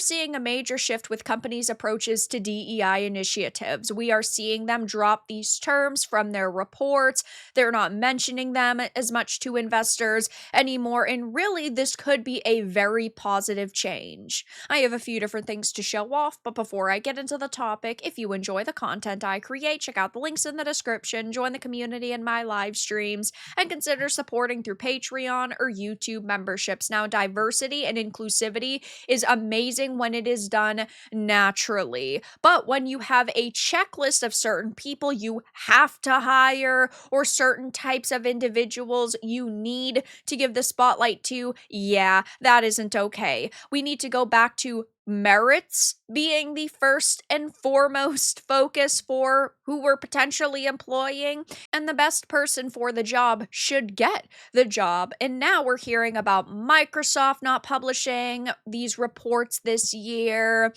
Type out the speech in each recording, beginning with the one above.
seeing a major shift with companies' approaches to DEI initiatives. We are seeing them drop these terms from their reports. They're not mentioning them as much to investors anymore. And really, this could be a very positive change. I have a few different things to show off, but before I get into the topic, if you enjoy the content I create, check out the links in the description, join the community in my live streams, and consider supporting through Patreon or YouTube memberships. Now, diversity and inclusivity is amazing when it is done naturally, but when you have a checklist of certain people you have to hire or certain types of individuals you need to give the spotlight to, yeah, that isn't okay. We need to go back to merits being the first and foremost focus for who we're potentially employing, and the best person for the job should get the job. And now we're hearing about Microsoft not publishing these reports this year.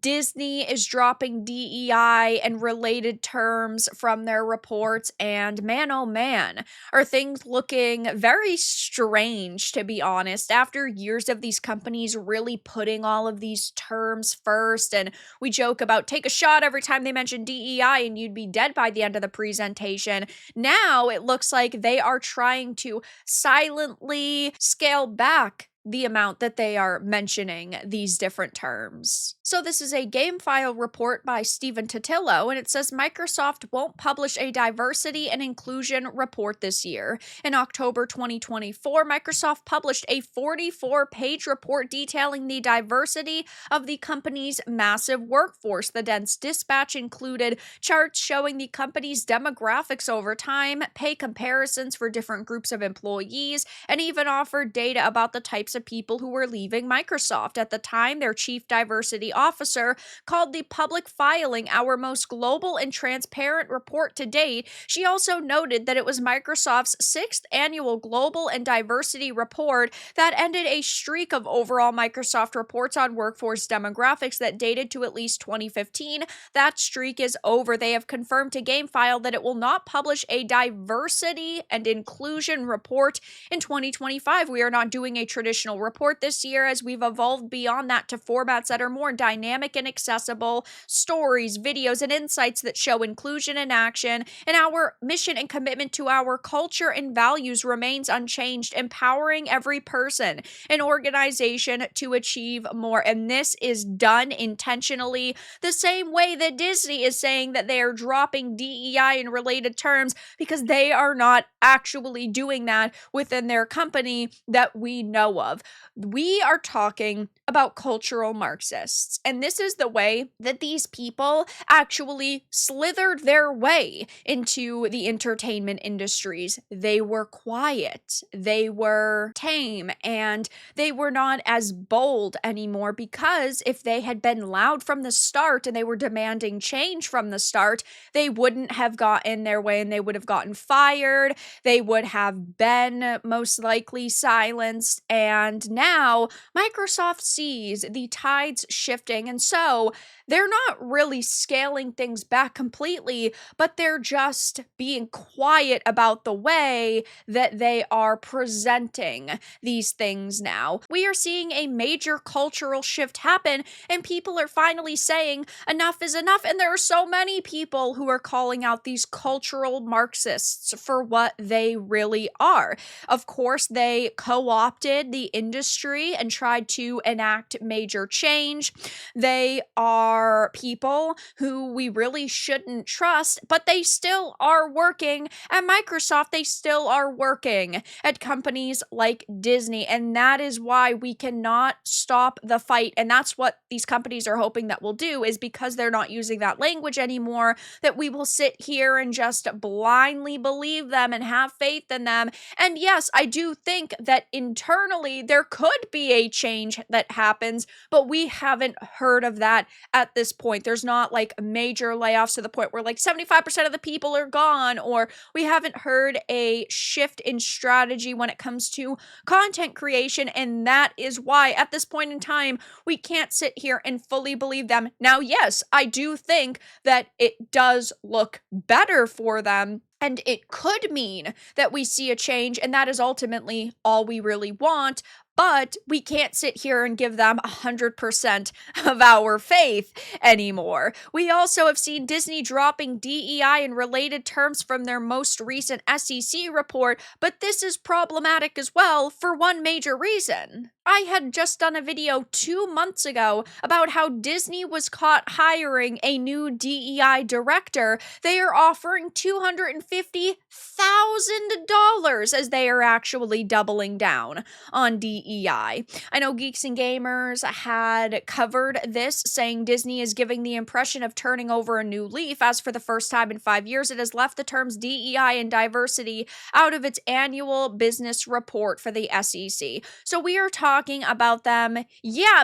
Disney is dropping DEI and related terms from their reports, and man, oh man, are things looking very strange, to be honest, after years of these companies really putting all of these terms first. And we joke about take a shot every time they mention DEI and you'd be dead by the end of the presentation. Now it looks like they are trying to silently scale back the amount that they are mentioning these different terms. So this is a GameFile report by Stephen Totillo, and it says Microsoft won't publish a diversity and inclusion report this year. In October 2024, Microsoft published a 44-page report detailing the diversity of the company's massive workforce. The dense dispatch included charts showing the company's demographics over time, pay comparisons for different groups of employees, and even offered data about the types of people who were leaving Microsoft. At the time, their chief diversity officer called the public filing our most global and transparent report to date. She also noted that it was Microsoft's 6th annual global and diversity report that ended a streak of overall Microsoft reports on workforce demographics that dated to at least 2015. That streak is over. They have confirmed to GameFile that it will not publish a diversity and inclusion report in 2025. We are not doing a traditional report this year, as we've evolved beyond that to formats that are more dynamic and accessible, stories, videos, and insights that show inclusion in action. And our mission and commitment to our culture and values remains unchanged, empowering every person and organization to achieve more. And this is done intentionally, the same way that Disney is saying that they are dropping DEI and related terms, because they are not actually doing that within their company that we know of. We are talking about cultural Marxists, and this is the way that these people actually slithered their way into the entertainment industries. They were quiet, they were tame, and they were not as bold anymore, because if they had been loud from the start and they were demanding change from the start, they wouldn't have gotten their way and they would have gotten fired. They would have been most likely silenced. And now Microsoft sees the tides shifting, and so they're not really scaling things back completely, but they're just being quiet about the way that they are presenting these things now. We are seeing a major cultural shift happen, and people are finally saying enough is enough. And there are so many people who are calling out these cultural Marxists for what they really are. Of course, they co-opted the industry and tried to enact major change. They are people who we really shouldn't trust, but they still are working at Microsoft. They still are working at companies like Disney, and that is why we cannot stop the fight. And that's what these companies are hoping that we'll do, is because they're not using that language anymore, that we will sit here and just blindly believe them and have faith in them. And yes, I do think that internally there could be a change that happens, but we haven't heard of that at this point. There's not like major layoffs to the point where like 75% of the people are gone, or we haven't heard a shift in strategy when it comes to content creation. And that is why at this point in time, we can't sit here and fully believe them. Now, yes, I do think that it does look better for them, and it could mean that we see a change, and that is ultimately all we really want. but we can't sit here and give them 100% of our faith anymore. We also have seen Disney dropping DEI and related terms from their most recent SEC report, but this is problematic as well for one major reason. I had just done a video 2 months ago about how Disney was caught hiring a new DEI director. They are offering $250,000 as they are actually doubling down on DEI. I know Geeks and Gamers had covered this, saying Disney is giving the impression of turning over a new leaf, as for the first time in 5 years, it has left the terms DEI and diversity out of its annual business report for the SEC. So we are talking about them,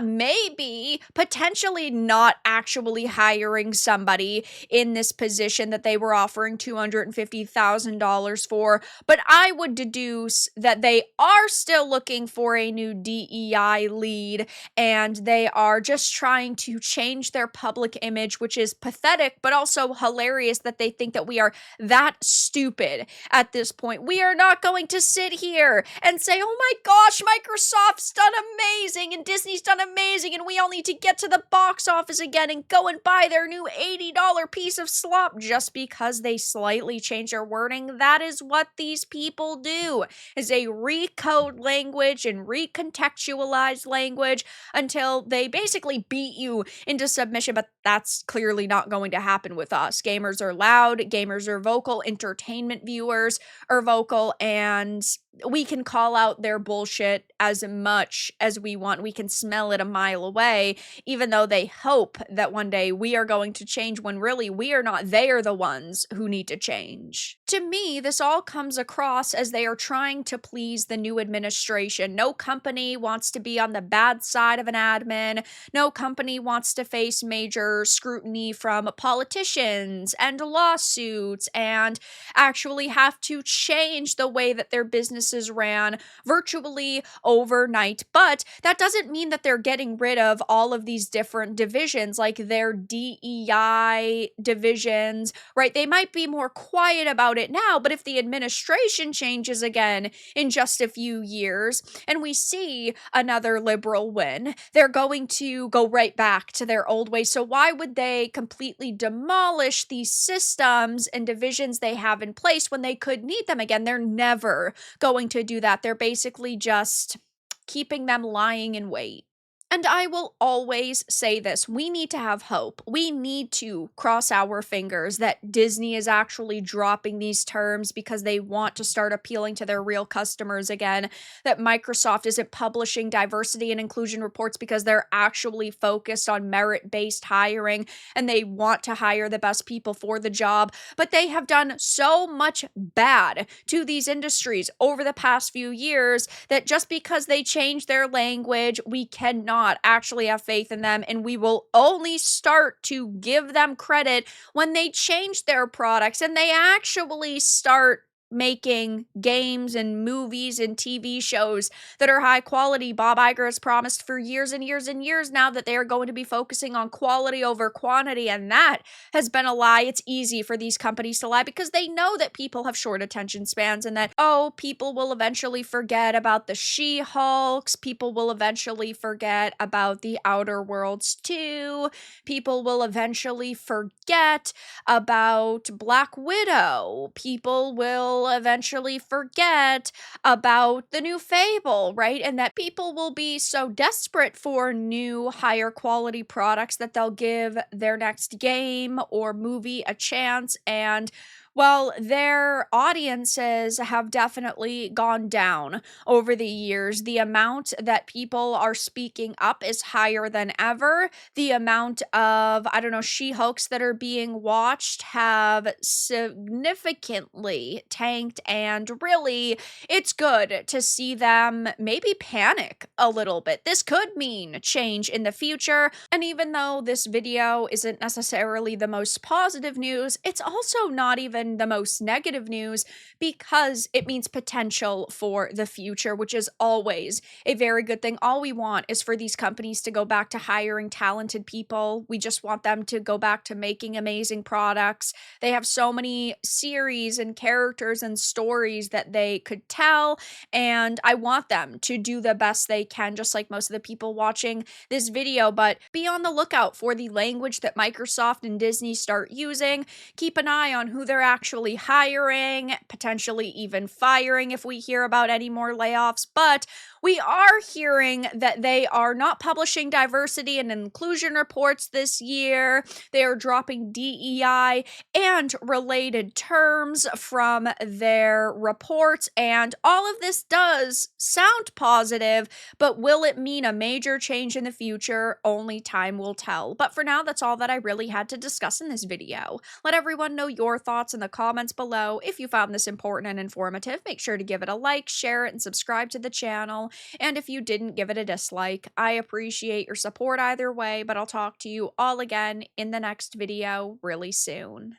maybe potentially not actually hiring somebody in this position that they were offering $250,000 for, but I would deduce that they are still looking for a new DEI lead, and they are just trying to change their public image, which is pathetic, but also hilarious that they think that we are that stupid at this point. We are not going to sit here and say, oh my gosh, Microsoft's done amazing and Disney's done amazing and we all need to get to the box office again and go and buy their new $80 piece of slop just because they slightly change their wording. That is what these people do, is they recode language and recontextualize language until they basically beat you into submission, but that's clearly not going to happen with us. Gamers are loud, gamers are vocal, entertainment viewers are vocal, and we can call out their bullshit as much as we want. We can smell it a mile away, even though they hope that one day we are going to change when really we are not. They are the ones who need to change. To me, this all comes across as they are trying to please the new administration. No company wants to be on the bad side of an admin. No company wants to face major scrutiny from politicians and lawsuits and actually have to change the way that their businesses ran virtually overnight. But that doesn't mean that they're getting rid of all of these different divisions, like their DEI divisions, right? They might be more quiet about it now, but if the administration changes again in just a few years and we see another liberal win, they're going to go right back to their old ways. So why would they completely demolish these systems and divisions they have in place when they could need them again? They're never going to do that. They're basically just keeping them lying in wait. And I will always say this, we need to have hope. We need to cross our fingers that Disney is actually dropping these terms because they want to start appealing to their real customers again, that Microsoft isn't publishing diversity and inclusion reports because they're actually focused on merit-based hiring and they want to hire the best people for the job. But they have done so much bad to these industries over the past few years that just because they change their language, we cannot actually have faith in them, and we will only start to give them credit when they change their products and they actually start making games and movies and TV shows that are high quality. Bob Iger has promised for years and years and years now that they are going to be focusing on quality over quantity, and that has been a lie. It's easy for these companies to lie because they know that people have short attention spans and that, people will eventually forget about the She-Hulks, people will eventually forget about the Outer Worlds 2, people will eventually forget about Black Widow, people will eventually forget about the new Fable, right? And that people will be so desperate for new, higher quality products that they'll give their next game or movie a chance. And well, their audiences have definitely gone down over the years. The amount that people are speaking up is higher than ever. The amount of, She-Hulks that are being watched have significantly tanked, and really, it's good to see them maybe panic a little bit. This could mean change in the future, and even though this video isn't necessarily the most positive news, it's also not even been the most negative news because it means potential for the future, which is always a very good thing. All we want is for these companies to go back to hiring talented people. We just want them to go back to making amazing products. They have so many series and characters and stories that they could tell, and I want them to do the best they can, just like most of the people watching this video. But be on the lookout for the language that Microsoft and Disney start using. Keep an eye on who they're actually hiring, potentially even firing if we hear about any more layoffs. But we are hearing that they are not publishing diversity and inclusion reports this year. They are dropping DEI and related terms from their reports. And all of this does sound positive, but will it mean a major change in the future? Only time will tell. But for now, that's all that I really had to discuss in this video. Let everyone know your thoughts in the comments below. If you found this important and informative, make sure to give it a like, share it, and subscribe to the channel. And if you didn't, give it a dislike. I appreciate your support either way, but I'll talk to you all again in the next video really soon.